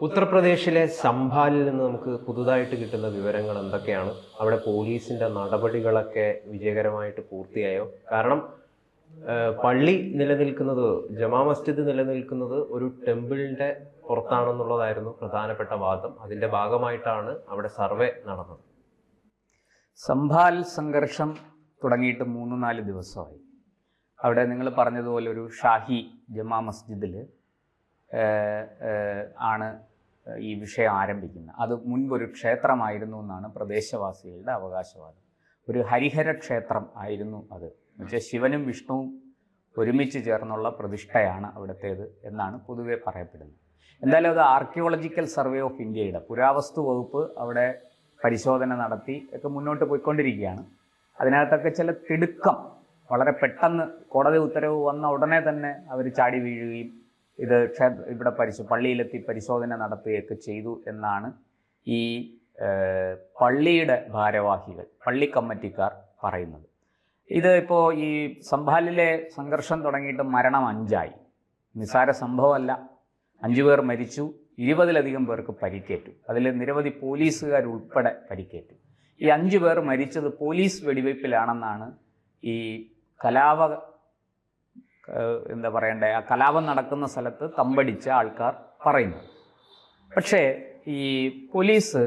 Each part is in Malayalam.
ഉത്തർപ്രദേശിലെ സംഭാലിൽ നിന്ന് നമുക്ക് പുതുതായിട്ട് കിട്ടുന്ന വിവരങ്ങൾ എന്തൊക്കെയാണ്? അവിടെ പോലീസിന്റെ നടപടികളൊക്കെ വിജയകരമായിട്ട് പൂർത്തിയായോ? കാരണം പള്ളി നിലനിൽക്കുന്നത്, ജമാ മസ്ജിദ് നിലനിൽക്കുന്നത് ഒരു ടെമ്പിളിന്റെ പുറത്താണെന്നുള്ളതായിരുന്നു പ്രധാനപ്പെട്ട വാദം. അതിന്റെ ഭാഗമായിട്ടാണ് അവിടെ സർവേ നടന്നത്. സംഭാൽ സംഘർഷം തുടങ്ങിയിട്ട് 3-4 ദിവസമായി. അവിടെ നിങ്ങൾ പറഞ്ഞതുപോലെ ഒരു ഷാഹി ജമാ മസ്ജിദിൽ ആണ് ഈ വിഷയം ആരംഭിക്കുന്നത്. അത് മുൻപൊരു ക്ഷേത്രമായിരുന്നു എന്നാണ് പ്രദേശവാസികളുടെ അവകാശവാദം. ഒരു ഹരിഹര ക്ഷേത്രം ആയിരുന്നു അത്. എന്നുവെച്ചാൽ ശിവനും വിഷ്ണുവും ഒരുമിച്ച് ചേർന്നുള്ള പ്രതിഷ്ഠയാണ് അവിടുത്തേത് എന്നാണ് പൊതുവെ പറയപ്പെടുന്നത്. എന്തായാലും അത് ആർക്കിയോളജിക്കൽ സർവേ ഓഫ് ഇന്ത്യയുടെ പുരാവസ്തു വകുപ്പ് അവിടെ പരിശോധന നടത്തി ഒക്കെ മുന്നോട്ട് പോയിക്കൊണ്ടിരിക്കുകയാണ്. അതിനകത്തൊക്കെ ചില തിടുക്കം, വളരെ പെട്ടെന്ന് കോടതി ഉത്തരവ് വന്ന ഉടനെ തന്നെ അവർ ചാടി വീഴുകയും ഇത് ഇവിടെ പള്ളിയിലെത്തി പരിശോധന നടത്തുകയൊക്കെ ചെയ്തു എന്നാണ് ഈ പള്ളിയുടെ ഭാരവാഹികൾ, പള്ളി കമ്മിറ്റിക്കാർ പറയുന്നത്. ഇത് ഇപ്പോൾ ഈ സംഭാലിലെ സംഘർഷം തുടങ്ങിയിട്ട് മരണം 5ആയി. നിസ്സാര സംഭവമല്ല. 5 പേർ മരിച്ചു, 20-ലധികം പേർക്ക് പരിക്കേറ്റു. അതിൽ നിരവധി പോലീസുകാരുൾപ്പെടെ പരിക്കേറ്റു. ഈ 5 പേർ മരിച്ചത് പോലീസ് വെടിവയ്പ്പിലാണെന്നാണ് ഈ ആ കലാപം നടക്കുന്ന സ്ഥലത്ത് തമ്പടിച്ച ആൾക്കാർ പറയുന്നത്. പക്ഷേ ഈ പോലീസ്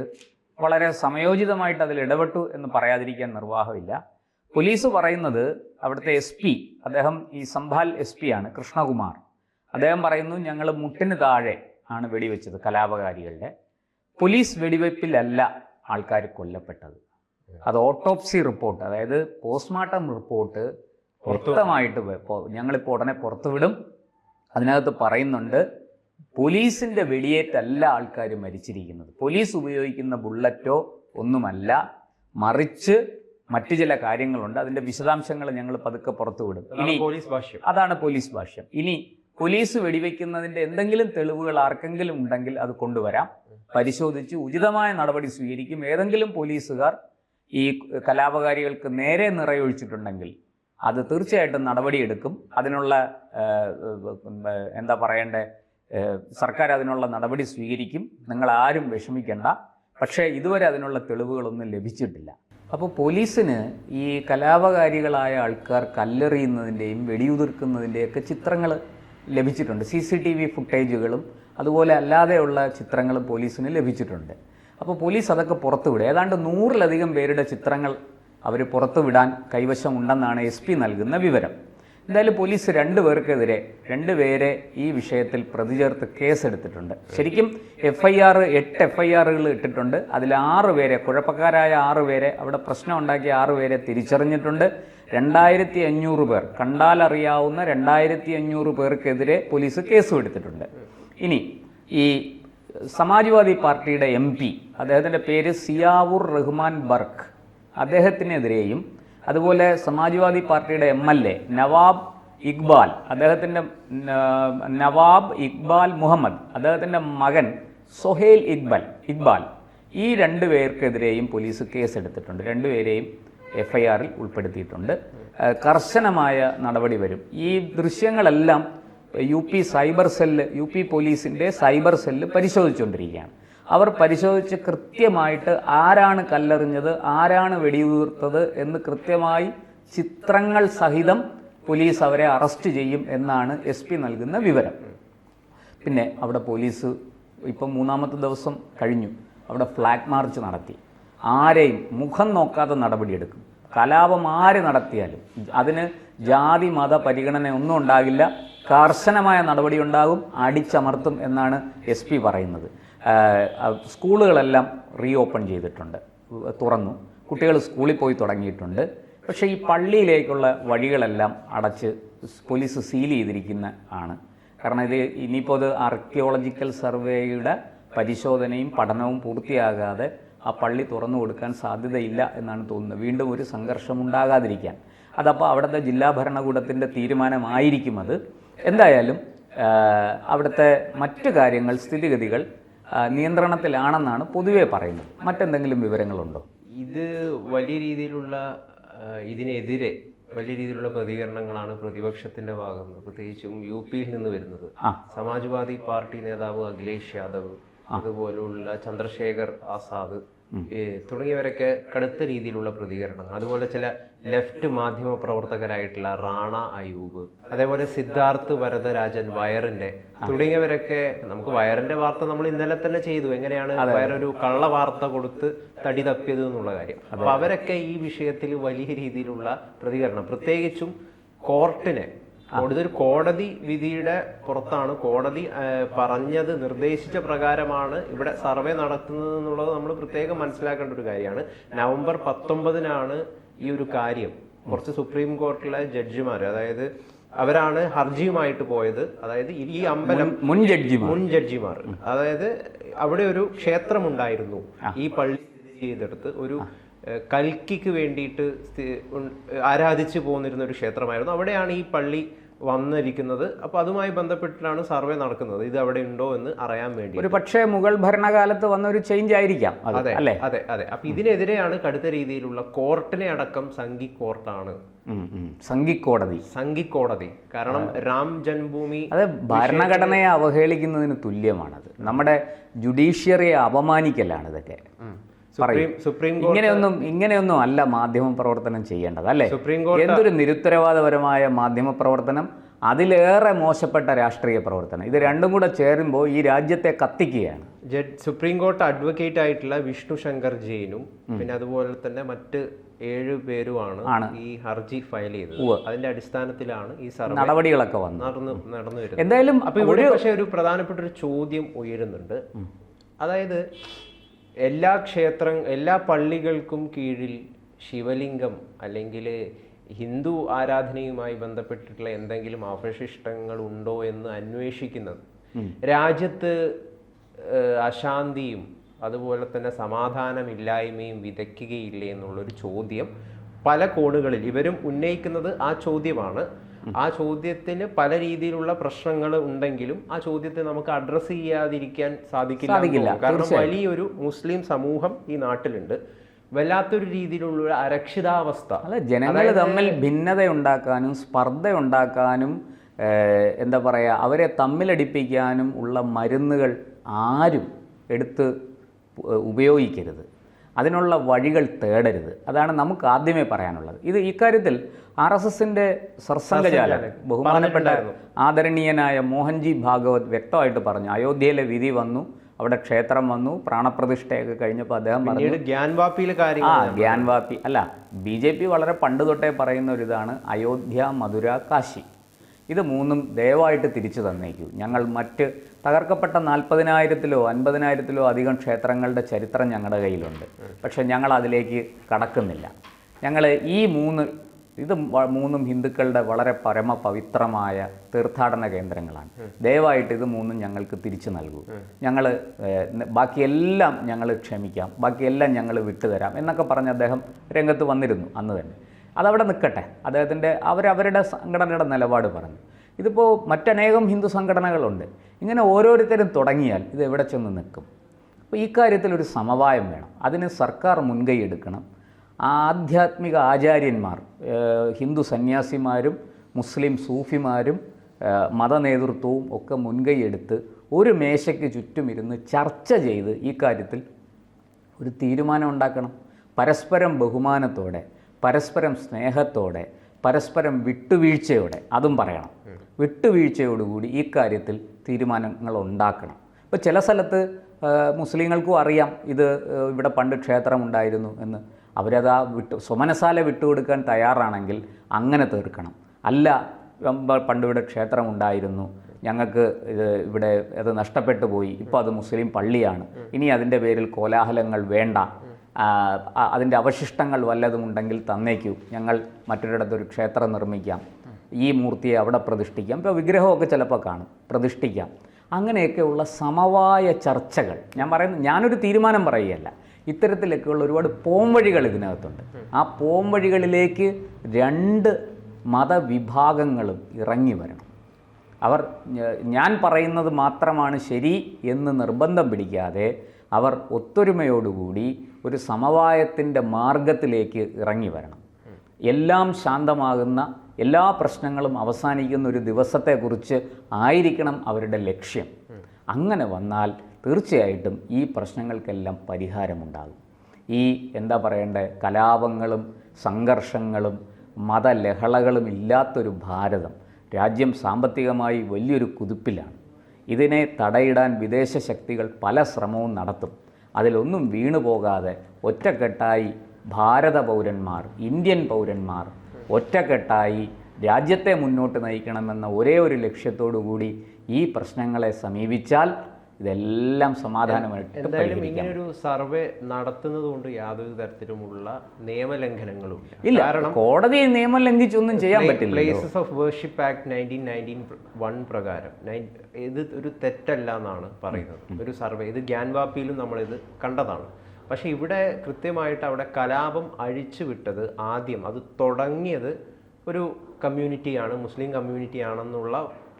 വളരെ സമയോചിതമായിട്ട് അതിൽ ഇടപെട്ടു എന്ന് പറയാതിരിക്കാൻ നിർവാഹമില്ല. പോലീസ് പറയുന്നത്, അവിടുത്തെ SP, അദ്ദേഹം ഈ സംഭാൽ SP ആണ്, കൃഷ്ണകുമാർ, അദ്ദേഹം പറയുന്നു, ഞങ്ങൾ മുട്ടിന് താഴെ ആണ് വെടിവെച്ചത് കലാപകാരികളുടെ. പോലീസ് വെടിവെപ്പിലല്ല ആൾക്കാർ കൊല്ലപ്പെട്ടത്. അത് ഓട്ടോപ്സി റിപ്പോർട്ട്, അതായത് പോസ്റ്റ്മോർട്ടം റിപ്പോർട്ട് വ്യക്തമായിട്ട് ഞങ്ങളിപ്പോൾ ഉടനെ പുറത്തുവിടും. അതിനകത്ത് പറയുന്നുണ്ട്, പോലീസിൻ്റെ വെടിയേറ്റല്ല ആൾക്കാർ മരിച്ചിരിക്കുന്നത്, പോലീസ് ഉപയോഗിക്കുന്ന ബുള്ളറ്റോ ഒന്നുമല്ല, മറിച്ച് മറ്റു ചില കാര്യങ്ങളുണ്ട്. അതിൻ്റെ വിശദാംശങ്ങൾ ഞങ്ങൾ പതുക്കെ പുറത്തുവിടും. അതാണ് പോലീസ് ഭാഷ്യം. ഇനി പോലീസ് വെടിവെക്കുന്നതിൻ്റെ എന്തെങ്കിലും തെളിവുകൾ ആർക്കെങ്കിലും ഉണ്ടെങ്കിൽ അത് കൊണ്ടുവരാം, പരിശോധിച്ച് ഉചിതമായ നടപടി സ്വീകരിക്കും. ഏതെങ്കിലും പോലീസുകാർ ഈ കലാപകാരികൾക്ക് നേരെ നിറയൊഴിച്ചിട്ടുണ്ടെങ്കിൽ അത് തീർച്ചയായിട്ടും നടപടിയെടുക്കും. അതിനുള്ള സർക്കാർ അതിനുള്ള നടപടി സ്വീകരിക്കും. നിങ്ങൾ ആരും വിഷമിക്കേണ്ട. പക്ഷേ ഇതുവരെ അതിനുള്ള തെളിവുകളൊന്നും ലഭിച്ചിട്ടില്ല. അപ്പോൾ പോലീസിന് ഈ കലാപകാരികളായ ആൾക്കാർ കല്ലെറിയുന്നതിൻ്റെയും വെടിയുതിർക്കുന്നതിൻ്റെയൊക്കെ ചിത്രങ്ങൾ ലഭിച്ചിട്ടുണ്ട്. CCTV ഫുട്ടേജുകളും അതുപോലെ അല്ലാതെയുള്ള ചിത്രങ്ങളും പോലീസിന് ലഭിച്ചിട്ടുണ്ട്. അപ്പോൾ പോലീസ് അതൊക്കെ പുറത്തുവിടും. ഏതാണ്ട് 100-ലധികം പേരുടെ ചിത്രങ്ങൾ അവർ പുറത്തുവിടാൻ കൈവശമുണ്ടെന്നാണ് SP നൽകുന്ന വിവരം. എന്തായാലും പോലീസ് 2 പേർക്കെതിരെ 2 പേരെ ഈ വിഷയത്തിൽ പ്രതി ചേർത്ത് കേസെടുത്തിട്ടുണ്ട്. ശരിക്കും 8 FIRകൾ ഇട്ടിട്ടുണ്ട്. അതിൽ 6 പേരെ, കുഴപ്പക്കാരായ 6 പേരെ, അവിടെ പ്രശ്നം ഉണ്ടാക്കിയ 6 പേരെ തിരിച്ചറിഞ്ഞിട്ടുണ്ട്. 2500 പേർ, കണ്ടാലറിയാവുന്ന 2500 പേർക്കെതിരെ പോലീസ് കേസും എടുത്തിട്ടുണ്ട്. ഇനി ഈ സമാജ്വാദി പാർട്ടിയുടെ MP, അദ്ദേഹത്തിൻ്റെ പേര് സിയാവുർ റഹ്മാൻ ബർക്ക്, അദ്ദേഹത്തിനെതിരെയും അതുപോലെ സമാജ്വാദി പാർട്ടിയുടെ MLA നവാബ് ഇക്ബാൽ മുഹമ്മദ്, അദ്ദേഹത്തിൻ്റെ മകൻ സൊഹേൽ ഇക്ബാൽ, ഈ 2 പേർക്കെതിരെയും പോലീസ് കേസെടുത്തിട്ടുണ്ട്. 2 പേരെയും FIRൽ ഉൾപ്പെടുത്തിയിട്ടുണ്ട്. കർശനമായ നടപടി വരും. ഈ ദൃശ്യങ്ങളെല്ലാം UP പോലീസിൻ്റെ സൈബർ സെല്ല് പരിശോധിച്ചുകൊണ്ടിരിക്കുകയാണ്. അവർ പരിശോധിച്ച് കൃത്യമായിട്ട് ആരാണ് കല്ലെറിഞ്ഞത്, ആരാണ് വെടിയുതിർത്തത് എന്ന് കൃത്യമായി ചിത്രങ്ങൾ സഹിതം പോലീസ് അവരെ അറസ്റ്റ് ചെയ്യും എന്നാണ് SP നൽകുന്ന വിവരം. പിന്നെ അവിടെ പോലീസ് ഇപ്പം 3-ാമത്തെ ദിവസം കഴിഞ്ഞു. അവിടെ ഫ്ലാഗ് മാർച്ച് നടത്തി. ആരെയും മുഖം നോക്കാതെ നടപടിയെടുക്കും. കലാപം ആര് നടത്തിയാലും അതിന് ജാതി മത പരിഗണന ഒന്നും ഉണ്ടാകില്ല. കർശനമായ നടപടി ഉണ്ടാകും, അടിച്ചമർത്തും എന്നാണ് SP പറയുന്നത്. സ്കൂളുകളെല്ലാം റീഓപ്പൺ ചെയ്തിട്ടുണ്ട്, തുറന്നു. കുട്ടികൾ സ്കൂളിൽ പോയി തുടങ്ങിയിട്ടുണ്ട്. പക്ഷേ ഈ പള്ളിയിലേക്കുള്ള വഴികളെല്ലാം അടച്ച് പോലീസ് സീൽ ചെയ്തിരിക്കുന്ന ആണ്. കാരണം ഇത് ഇനിയിപ്പോൾ അത് ആർക്കിയോളജിക്കൽ സർവേയുടെ പരിശോധനയും പഠനവും പൂർത്തിയാകാതെ ആ പള്ളി തുറന്നു കൊടുക്കാൻ സാധ്യതയില്ല എന്നാണ് തോന്നുന്നത്. വീണ്ടും ഒരു സംഘർഷം ഉണ്ടാകാതിരിക്കാൻ. അതപ്പോൾ അവിടുത്തെ ജില്ലാ ഭരണകൂടത്തിൻ്റെ തീരുമാനമായിരിക്കും അത്. എന്തായാലും അവിടുത്തെ മറ്റു കാര്യങ്ങൾ, സ്ഥിതിഗതികൾ നിയന്ത്രണത്തിലാണെന്നാണ് പൊതുവെ പറയുന്നത്. മറ്റെന്തെങ്കിലും വിവരങ്ങളുണ്ടോ? ഇത് വലിയ രീതിയിലുള്ള ഇതിനെതിരെ വലിയ രീതിയിലുള്ള പ്രതികരണങ്ങളാണ് പ്രതിപക്ഷത്തിന്റെ ഭാഗത്ത്, പ്രത്യേകിച്ചും UPയിൽ നിന്ന് വരുന്നത്. സമാജ്വാദി പാർട്ടി നേതാവ് അഖിലേഷ് യാദവ് അതുപോലുള്ള ചന്ദ്രശേഖർ ആസാദ് തുടങ്ങിയവരൊക്കെ കടുത്ത രീതിയിലുള്ള പ്രതികരണങ്ങൾ, അതുപോലെ ചില ലെഫ്റ്റ് മാധ്യമ പ്രവർത്തകരായിട്ടുള്ള റാണ അയൂബ്, അതേപോലെ സിദ്ധാർത്ഥ് വരദരാജൻ വയറിന്റെ തുടങ്ങിയവരൊക്കെ, നമുക്ക് വയറിന്റെ വാർത്ത നമ്മൾ ഇന്നലെ തന്നെ ചെയ്തു, എങ്ങനെയാണ് വയറൊരു കള്ള വാർത്ത കൊടുത്ത് തടി തപ്പിയത് എന്നുള്ള കാര്യം. അപ്പൊ അവരൊക്കെ ഈ വിഷയത്തിൽ വലിയ രീതിയിലുള്ള പ്രതികരണം, പ്രത്യേകിച്ചും കോർട്ടിനെ, ഇതൊരു കോടതി വിധിയുടെ പുറത്താണ്, കോടതി പറഞ്ഞത് നിർദ്ദേശിച്ച പ്രകാരമാണ് ഇവിടെ സർവേ നടത്തുന്നത് എന്നുള്ളത് നമ്മൾ പ്രത്യേകം മനസ്സിലാക്കേണ്ട ഒരു കാര്യമാണ്. നവംബർ 19-നാണ് ഈ ഒരു കാര്യം കുറച്ച് സുപ്രീം കോർട്ടിലെ ജഡ്ജിമാർ, അതായത് അവരാണ് ഹർജിയുമായിട്ട് പോയത്. അതായത് ഈ അമ്പലം മുൻ ജഡ്ജിമാർ, അതായത് അവിടെ ഒരു ക്ഷേത്രമുണ്ടായിരുന്നു, ഈ പള്ളി സ്ഥിതി ചെയ്തെടുത്ത് ഒരു കൽക്കിക്ക് വേണ്ടിയിട്ട് ആരാധിച്ചു പോന്നിരുന്ന ഒരു ക്ഷേത്രമായിരുന്നു. അവിടെയാണ് ഈ പള്ളി വന്നിരിക്കുന്നത്. അപ്പൊ അതുമായി ബന്ധപ്പെട്ടിട്ടാണ് സർവേ നടക്കുന്നത്, ഇത് അവിടെ ഉണ്ടോ എന്ന് അറിയാൻ വേണ്ടി. ഒരു പക്ഷേ മുഗൾ ഭരണകാലത്ത് വന്ന ഒരു ചേഞ്ച് ആയിരിക്കാം. അതെ അതെ അതെ. അപ്പൊ ഇതിനെതിരെയാണ് കടുത്ത രീതിയിലുള്ള കോർട്ടിനെ അടക്കം സംഘി കോർട്ടാണ്, സംഘിക്കോടതി. കാരണം രാം ജന്മഭൂമി, അത് ഭരണഘടനയെ അവഹേളിക്കുന്നതിന് തുല്യമാണത്. നമ്മുടെ ജുഡീഷ്യറിയെ അപമാനിക്കലാണ് ഇതൊക്കെ. സുപ്രീം ഇങ്ങനെയൊന്നും അല്ല മാധ്യമ പ്രവർത്തനം ചെയ്യേണ്ടത്, അല്ലേ? എന്തൊരു നിരുത്തരവാദപരമായ മാധ്യമ പ്രവർത്തനം, അതിലേറെ മോശപ്പെട്ട രാഷ്ട്രീയ പ്രവർത്തനം, ഇത് രണ്ടും കൂടെ ചേരുമ്പോൾ ഈ രാജ്യത്തെ കത്തിക്കുകയാണ്. സുപ്രീം കോർട്ട് അഡ്വക്കേറ്റ് ആയിട്ടുള്ള വിഷ്ണു ശങ്കർ ജെയിനും പിന്നെ അതുപോലെ തന്നെ മറ്റ് 7 പേരുമാണ് ഈ ഹർജി ഫയൽ ചെയ്തത്. അതിന്റെ അടിസ്ഥാനത്തിലാണ് ഈ നടപടികളൊക്കെ നടന്നു വരുന്നത്. എന്തായാലും അപ്പൊ ഇവിടെ പക്ഷേ ഒരു പ്രധാനപ്പെട്ട ഒരു ചോദ്യം ഉയരുന്നുണ്ട്. അതായത് എല്ലാ പള്ളികൾക്കും കീഴിൽ ശിവലിംഗം അല്ലെങ്കിൽ ഹിന്ദു ആരാധനയുമായി ബന്ധപ്പെട്ടിട്ടുള്ള എന്തെങ്കിലും അവശിഷ്ടങ്ങൾ ഉണ്ടോ എന്ന് അന്വേഷിക്കുന്നത് രാജ്യത്ത് അശാന്തിയും അതുപോലെ തന്നെ സമാധാനമില്ലായ്മയും വിതയ്ക്കുകയില്ലേ എന്നുള്ളൊരു ചോദ്യം പല കോണുകളിൽ ഇവരും ഉന്നയിക്കുന്നത് ആ ചോദ്യമാണ്. ആ ചോദ്യത്തിന് പല രീതിയിലുള്ള പ്രശ്നങ്ങൾ ഉണ്ടെങ്കിലും ആ ചോദ്യത്തെ നമുക്ക് അഡ്രസ്സ് ചെയ്യാതിരിക്കാൻ സാധിക്കില്ല. കാരണം വലിയൊരു മുസ്ലിം സമൂഹം ഈ നാട്ടിലുണ്ട്, വല്ലാത്തൊരു രീതിയിലുള്ള അരക്ഷിതാവസ്ഥ. അല്ല, ജനങ്ങൾ തമ്മിൽ ഭിന്നതയുണ്ടാക്കാനും സ്പർദ്ധയുണ്ടാക്കാനും എന്താ പറയുക, അവരെ തമ്മിലടിപ്പിക്കാനും ഉള്ള മരുന്നുകൾ ആരും എടുത്ത് ഉപയോഗിക്കരുത്, അതിനുള്ള വഴികൾ തേടരുത്. അതാണ് നമുക്ക് ആദ്യമേ പറയാനുള്ളത്. ഇക്കാര്യത്തിൽ RSSന്റെ സർസംഘചാലകൻ ബഹുമാനപ്പെട്ട ആദരണീയനായ മോഹൻജി ഭാഗവത് വ്യക്തമായിട്ട് പറഞ്ഞു. അയോധ്യയിലെ വിധി വന്നു, അവിടെ ക്ഷേത്രം വന്നു, പ്രാണപ്രതിഷ്ഠയൊക്കെ കഴിഞ്ഞപ്പോൾ അദ്ദേഹം പറഞ്ഞു ഗ്യാൻവാപ്പി അല്ല, BJP വളരെ പണ്ട് തൊട്ടേ പറയുന്ന ഒരു ഇതാണ് അയോധ്യ, മധുര, കാശി, ഇത് മൂന്നും ദയവായിട്ട് തിരിച്ചു തന്നേക്കൂ. ഞങ്ങൾ മറ്റ് തകർക്കപ്പെട്ട 40,000-ലോ 50,000-ലോ അധികം ക്ഷേത്രങ്ങളുടെ ചരിത്രം ഞങ്ങളുടെ കയ്യിലുണ്ട്, പക്ഷെ ഞങ്ങൾ അതിലേക്ക് കടക്കുന്നില്ല. ഞങ്ങൾ ഇത് മൂന്നും ഹിന്ദുക്കളുടെ വളരെ പരമപവിത്രമായ തീർത്ഥാടന കേന്ദ്രങ്ങളാണ്. ദയവായിട്ട് ഇത് മൂന്നും ഞങ്ങൾക്ക് തിരിച്ചു നൽകൂ. ബാക്കിയെല്ലാം ഞങ്ങൾ ക്ഷമിക്കാം, ബാക്കിയെല്ലാം ഞങ്ങൾ വിട്ടുതരാം എന്നൊക്കെ പറഞ്ഞ് അദ്ദേഹം രംഗത്ത് വന്നിരുന്നു അന്ന് തന്നെ. അതവിടെ നിൽക്കട്ടെ, അവരവരുടെ സംഘടനയുടെ നിലപാട് പറഞ്ഞു. ഇതിപ്പോൾ മറ്റനേകം ഹിന്ദു സംഘടനകളുണ്ട്. ഇങ്ങനെ ഓരോരുത്തരും തുടങ്ങിയാൽ ഇത് എവിടെ ചെന്ന് നിൽക്കും? അപ്പോൾ ഈ കാര്യത്തിലൊരു സമവായം വേണം. അതിന് സർക്കാർ മുൻകൈ എടുക്കണം. ആധ്യാത്മിക ആചാര്യന്മാർ, ഹിന്ദു സന്യാസിമാരും മുസ്ലിം സൂഫിമാരും മതനേതൃത്വവും ഒക്കെ മുൻകൈ എടുത്ത് ഒരു മേശയ്ക്ക് ചുറ്റുമിരുന്ന് ചർച്ച ചെയ്ത് ഈ കാര്യത്തിൽ ഒരു തീരുമാനം ഉണ്ടാക്കണം. പരസ്പരം ബഹുമാനത്തോടെ, പരസ്പരം സ്നേഹത്തോടെ, പരസ്പരം വിട്ടുവീഴ്ചയോടെ, അതും പറയണം, വിട്ടുവീഴ്ചയോടുകൂടി ഈ കാര്യത്തിൽ തീരുമാനങ്ങൾ ഉണ്ടാക്കണം. ഇപ്പോൾ ചില സ്ഥലത്ത് മുസ്ലിങ്ങൾക്കും അറിയാം ഇത് ഇവിടെ പണ്ട് ക്ഷേത്രമുണ്ടായിരുന്നു എന്ന്, അവരത് സ്വമനസാലെ വിട്ടുകൊടുക്കാൻ തയ്യാറാണെങ്കിൽ അങ്ങനെ തീർക്കണം. അല്ല, പണ്ട് ഇവിടെ ക്ഷേത്രമുണ്ടായിരുന്നു, ഞങ്ങൾക്ക് ഇവിടെ അത് നഷ്ടപ്പെട്ടു പോയി, ഇപ്പോൾ അത് മുസ്ലിം പള്ളിയാണ്, ഇനി അതിൻ്റെ പേരിൽ കോലാഹലങ്ങൾ വേണ്ട, അതിൻ്റെ അവശിഷ്ടങ്ങൾ വല്ലതുമുണ്ടെങ്കിൽ തന്നേക്കൂ, ഞങ്ങൾ മറ്റൊരിടത്തൊരു ക്ഷേത്രം നിർമ്മിക്കാം, ഈ മൂർത്തിയെ അവിടെ പ്രതിഷ്ഠിക്കാം, ഇപ്പോൾ വിഗ്രഹമൊക്കെ ചിലപ്പോൾ കാണും, പ്രതിഷ്ഠിക്കാം. അങ്ങനെയൊക്കെയുള്ള സമവായ ചർച്ചകൾ, ഞാനൊരു തീരുമാനം പറയുകയല്ല, ഇത്തരത്തിലൊക്കെയുള്ള ഒരുപാട് പോംവഴികൾ ഇതിനകത്തുണ്ട്. ആ പോംവഴികളിലേക്ക് 2 മതവിഭാഗങ്ങളും ഇറങ്ങി വരണം. ഞാൻ പറയുന്നത് മാത്രമാണ് ശരി എന്ന് നിർബന്ധം പിടിക്കാതെ അവർ ഒത്തൊരുമയോടുകൂടി ഒരു സമവായത്തിൻ്റെ മാർഗത്തിലേക്ക് ഇറങ്ങി വരണം. എല്ലാം ശാന്തമാകുന്ന, എല്ലാ പ്രശ്നങ്ങളും അവസാനിക്കുന്ന ഒരു ദിവസത്തെക്കുറിച്ച് ആയിരിക്കണം അവരുടെ ലക്ഷ്യം. അങ്ങനെ വന്നാൽ തീർച്ചയായിട്ടും ഈ പ്രശ്നങ്ങൾക്കെല്ലാം പരിഹാരമുണ്ടാകും. ഈ എന്താ പറയേണ്ടത്, കലാപങ്ങളും സംഘർഷങ്ങളും മതലഹളകളും ഇല്ലാത്തൊരു ഭാരതം, രാജ്യം സാമ്പത്തികമായി വലിയൊരു കുതിപ്പിലാണ്. ഇതിനെ തടയിടാൻ വിദേശ ശക്തികൾ പല ശ്രമവും നടത്തും. അതിലൊന്നും വീണുപോകാതെ ഒറ്റക്കെട്ടായി ഭാരത പൗരന്മാർ, ഇന്ത്യൻ പൗരന്മാർ ഒറ്റക്കെട്ടായി രാജ്യത്തെ മുന്നോട്ട് നയിക്കണമെന്ന ഒരേ ഒരു ലക്ഷ്യത്തോടു കൂടി ഈ പ്രശ്നങ്ങളെ സമീപിച്ചാൽ ഇതെല്ലാം സമാധാനമായിട്ട് എന്തായാലും ഇങ്ങനൊരു സർവേ നടത്തുന്നത് കൊണ്ട് യാതൊരു തരത്തിലുമുള്ള നിയമലംഘനങ്ങളും ഇല്ല. കാരണം കോടതി നിയമം ലംഘിച്ചൊന്നും ചെയ്യാൻ പറ്റില്ല. പ്ലേസസ് ഓഫ് വേർഷിപ്പ് ആക്ട് 1991 പ്രകാരം ഇത് ഒരു തെറ്റല്ല എന്നാണ് പറയുന്നത്. ഒരു സർവേ, ഇത് ഗ്യാൻവാപ്പിയിലും നമ്മളിത് കണ്ടതാണ്. പക്ഷെ ഇവിടെ കൃത്യമായിട്ട് അവിടെ കലാപം അഴിച്ചുവിട്ടത് ആദ്യം അത് തുടങ്ങിയത് ഒരു കമ്മ്യൂണിറ്റിയാണ്, മുസ്ലിം കമ്മ്യൂണിറ്റി ആണെന്നുള്ള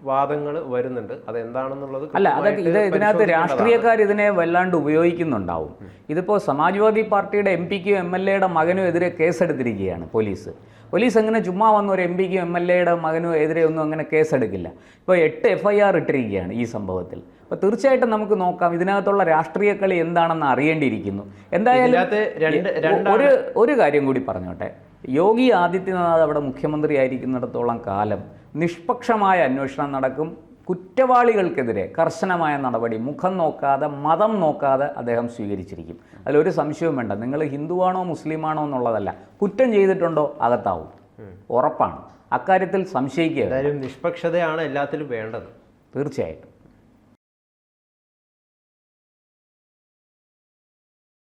വാദങ്ങൾ വരുന്നുണ്ട്. അതെന്താണെന്നുള്ളത് അല്ല, അതൊക്കെ ഇതിനകത്ത് രാഷ്ട്രീയക്കാർ ഇതിനെ വല്ലാണ്ട് ഉപയോഗിക്കുന്നുണ്ടാവും. ഇതിപ്പോൾ സമാജ്വാദി പാർട്ടിയുടെ MP-ക്കും MLA-യുടെ മകനും എതിരെ കേസെടുത്തിരിക്കുകയാണ് പോലീസ് അങ്ങനെ ചുമ്മാ വന്ന ഒരു MP-ക്കും MLA-യുടെ മകനും എതിരെ ഒന്നും അങ്ങനെ കേസെടുക്കില്ല. ഇപ്പോൾ 8 FIR ഇട്ടിരിക്കുകയാണ് ഈ സംഭവത്തിൽ. അപ്പോൾ തീർച്ചയായിട്ടും നമുക്ക് നോക്കാം ഇതിനകത്തുള്ള രാഷ്ട്രീയ കളി എന്താണെന്ന് അറിയേണ്ടിയിരിക്കുന്നു. എന്തായാലും ഒരു കാര്യം കൂടി പറഞ്ഞോട്ടെ, യോഗി ആദിത്യനാഥ് അവിടെ മുഖ്യമന്ത്രി ആയിരിക്കുന്നിടത്തോളം കാലം നിഷ്പക്ഷമായ അന്വേഷണം നടക്കും. കുറ്റവാളികൾക്കെതിരെ കർശനമായ നടപടി മുഖം നോക്കാതെ മതം നോക്കാതെ അദ്ദേഹം സ്വീകരിച്ചിരിക്കും. അതിലൊരു സംശയവും വേണ്ട. നിങ്ങൾ ഹിന്ദുവാണോ മുസ്ലിമാണോ എന്നുള്ളതല്ല, കുറ്റം ചെയ്തിട്ടുണ്ടോ അകത്താവും, ഉറപ്പാണ്. അക്കാര്യത്തിൽ സംശയിക്കുക. നിഷ്പക്ഷതയാണ് എല്ലാത്തിലും വേണ്ടത്. തീർച്ചയായിട്ടും.